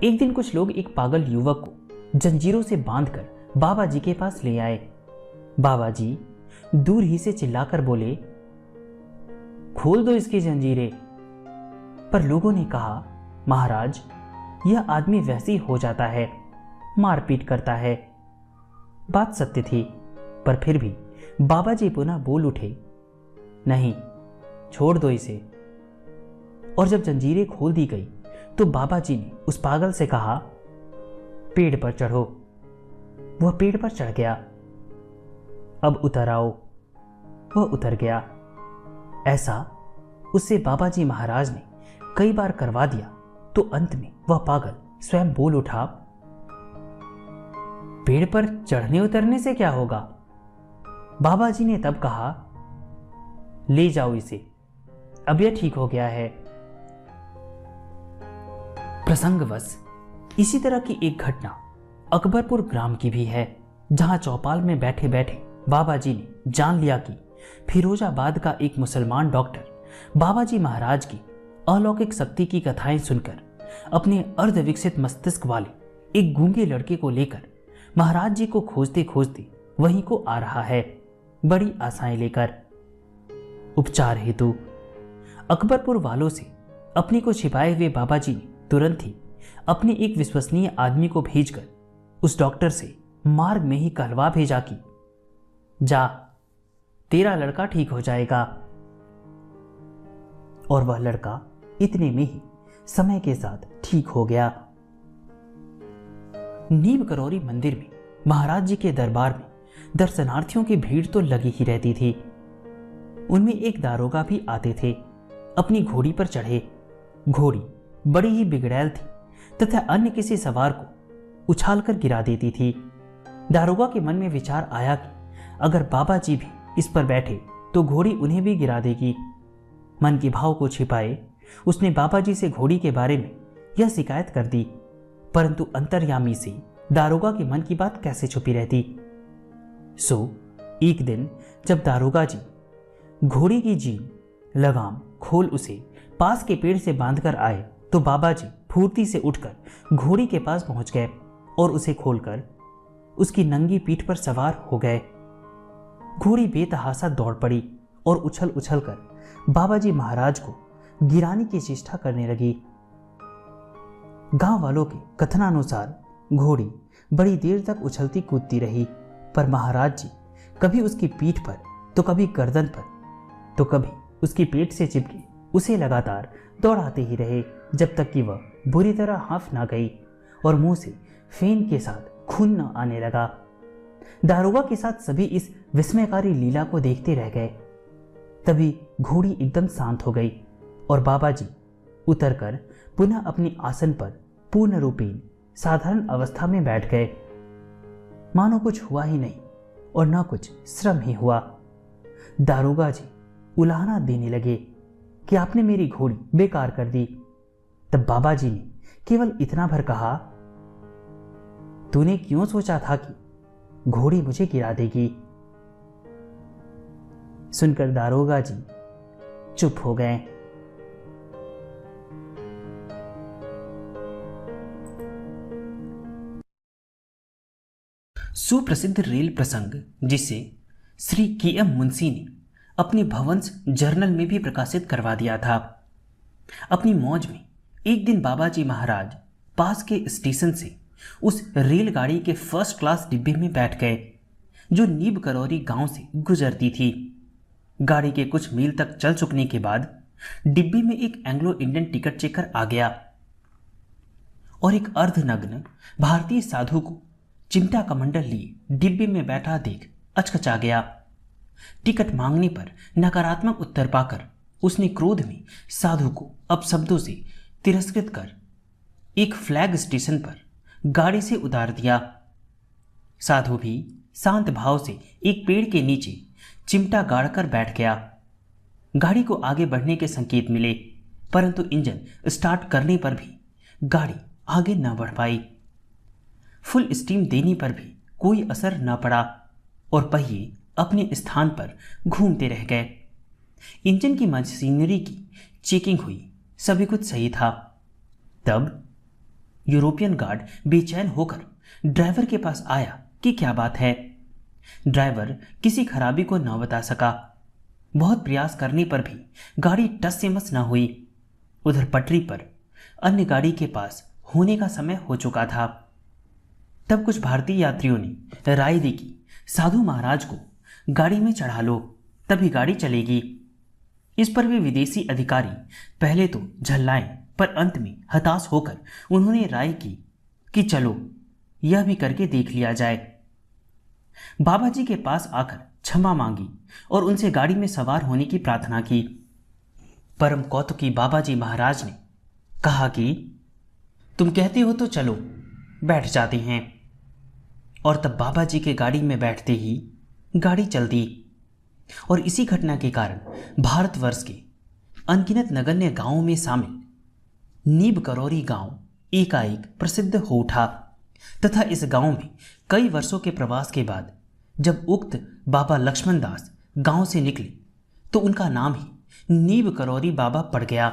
एक दिन कुछ लोग एक पागल युवक को जंजीरों से बांधकर बाबा जी के पास ले आए। बाबा जी दूर ही से चिल्लाकर बोले, खोल दो इसकी जंजीरें। पर लोगों ने कहा, महाराज यह आदमी वैसे ही हो जाता है, मारपीट करता है। बात सत्य थी, पर फिर भी बाबा जी पुनः बोल उठे, नहीं, छोड़ दो इसे। और जब जंजीरें खोल दी गई तो बाबा जी ने उस पागल से कहा, पेड़ पर चढ़ो। वह पेड़ पर चढ़ गया। अब उतर आओ। वह उतर गया। ऐसा उससे बाबा जी महाराज ने कई बार करवा दिया तो अंत में वह पागल स्वयं बोल उठा, पेड़ पर चढ़ने उतरने से क्या होगा? बाबा जी ने तब कहा, ले जाओ इसे, अब यह ठीक हो गया है। प्रसंगवश इसी तरह की एक घटना अकबरपुर ग्राम की भी है, जहां चौपाल में बैठे बैठे बाबा जी ने जान लिया कि फिरोजाबाद का एक मुसलमान डॉक्टर बाबा जी महाराज की अलौकिक शक्ति की कथाएं सुनकर अपने अर्धविकसित मस्तिष्क वाले एक गूंगे लड़के को लेकर महाराज जी को खोजते खोजते वहीं को आ रहा है, बड़ी आशाएं लेकर। उपचार हेतु अकबरपुर वालों से अपने को छिपाए हुए बाबा जी ने तुरंत ही अपने एक विश्वसनीय आदमी को भेजकर उस डॉक्टर से मार्ग में ही कहलवा भेजा कि जा, तेरा लड़का ठीक हो जाएगा। और वह लड़का इतने में ही समय के साथ ठीक हो गया। नीम करौरी मंदिर में महाराज जी के दरबार में दर्शनार्थियों की भीड़ तो लगी ही रहती थी। उनमें एक दारोगा भी आते थे। अपनी घोड़ी पर चढ़े। घोड़ी बड़ी ही बिगड़ैल थी तथा अन्य किसी सवार को उछालकर गिरा देती थी। दारोगा के मन में विचार आया कि अगर बाबा जी भी इस पर बैठे तो घोड़ी उन्हें भी गिरा देगी। मन के भाव को छिपाए उसने बाबा जी से घोड़ी के बारे में यह शिकायत कर दी, परंतु अंतर्यामी से दारोगा के मन की बात कैसे छुपी रहती। सो एक दिन जब दारोगा जी घोड़ी की जीन लगाम खोल उसे पास के पेड़ से बांधकर आए तो बाबा जी फुर्ती से उठकर घोड़ी के पास पहुंच गए और उसे खोलकर उसकी नंगी पीठ पर सवार हो गए। घोड़ी बेतहासा दौड़ पड़ी और उछल उछल कर बाबा जी महाराज को गिराने की चेष्टा करने लगी। गांव वालों के कथनानुसार घोड़ी बड़ी देर तक उछलती कूदती रही, पर महाराज जी कभी उसकी पीठ पर तो कभी गर्दन पर तो कभी उसकी पेट से चिपके उसे लगातार दौड़ाते ही रहे, जब तक कि वह बुरी तरह हाँफ ना गई और मुंह से फेन के साथ खून न आने लगा। दारोगा के साथ सभी इस विस्मयकारी लीला को देखते रह गए। तभी घोड़ी एकदम शांत हो गई और बाबा जी उतरकर पुनः अपनी आसन पर पूर्ण रूपेण साधारण अवस्था में बैठ गए, मानो कुछ हुआ ही नहीं और न कुछ श्रम ही हुआ। दारोगा जी उलाहना देने लगे कि आपने मेरी घोड़ी बेकार कर दी। तब बाबा जी ने केवल इतना भर कहा, तूने क्यों सोचा था कि घोड़ी मुझे गिरा देगी? सुनकर दारोगा जी चुप हो गए। सुप्रसिद्ध रेल प्रसंग जिसे श्री के.एम. मुंशी ने अपने भवंस जर्नल में भी प्रकाशित करवा दिया था। अपनी मौज में एक दिन बाबा जी महाराज पास के स्टेशन से उस रेलगाड़ी के फर्स्ट क्लास डिब्बे में बैठ गए जो नीब करौरी गांव से गुजरती थी। गाड़ी के कुछ मील तक चल चुकने के बाद डिब्बे में एक एंग्लो इंडियन टिकट चेकर आ गया और एक अर्धनग्न भारतीय साधु को चिमटा कमंडल लिए डिब्बे में बैठा देख अचकचा गया। टिकट मांगने पर नकारात्मक उत्तर पाकर उसने क्रोध में साधु को अपशब्दों से तिरस्कृत कर एक फ्लैग स्टेशन पर गाड़ी से उतार दिया। साधु भी शांत भाव से एक पेड़ के नीचे चिमटा गाड़कर बैठ गया। गाड़ी को आगे बढ़ने के संकेत मिले, परंतु इंजन स्टार्ट करने पर भी गाड़ी आगे न बढ़ पाई। फुल स्टीम देने पर भी कोई असर न पड़ा और पहिए अपने स्थान पर घूमते रह गए। इंजन की मशीनरी की चेकिंग हुई, सभी कुछ सही था। तब यूरोपियन गार्ड बेचैन होकर ड्राइवर के पास आया कि क्या बात है। ड्राइवर किसी खराबी को न बता सका। बहुत प्रयास करने पर भी गाड़ी टस से मस न हुई। उधर पटरी पर अन्य गाड़ी के पास होने का समय हो चुका था। तब कुछ भारतीय यात्रियों ने राय दी कि साधु महाराज को गाड़ी में चढ़ा लो, तभी गाड़ी चलेगी। इस पर वे विदेशी अधिकारी पहले तो झल्लाए, पर अंत में हताश होकर उन्होंने राय की कि चलो यह भी करके देख लिया जाए। बाबा जी के पास आकर क्षमा मांगी और उनसे गाड़ी में सवार होने की प्रार्थना की। परम कौतुकी बाबा जी महाराज ने कहा कि तुम कहते हो तो चलो, बैठ जाते हैं। और तब बाबा जी के गाड़ी में बैठते ही गाड़ी चल दी। और इसी घटना के कारण भारतवर्ष के अनगिनत नगण्य गांवों में शामिल नीब करौरी गांव एकाएक प्रसिद्ध हो उठा तथा इस गांव में कई वर्षों के प्रवास के बाद जब उक्त बाबा लक्ष्मण दास गांव से निकले तो उनका नाम ही नीब करौरी बाबा पड़ गया।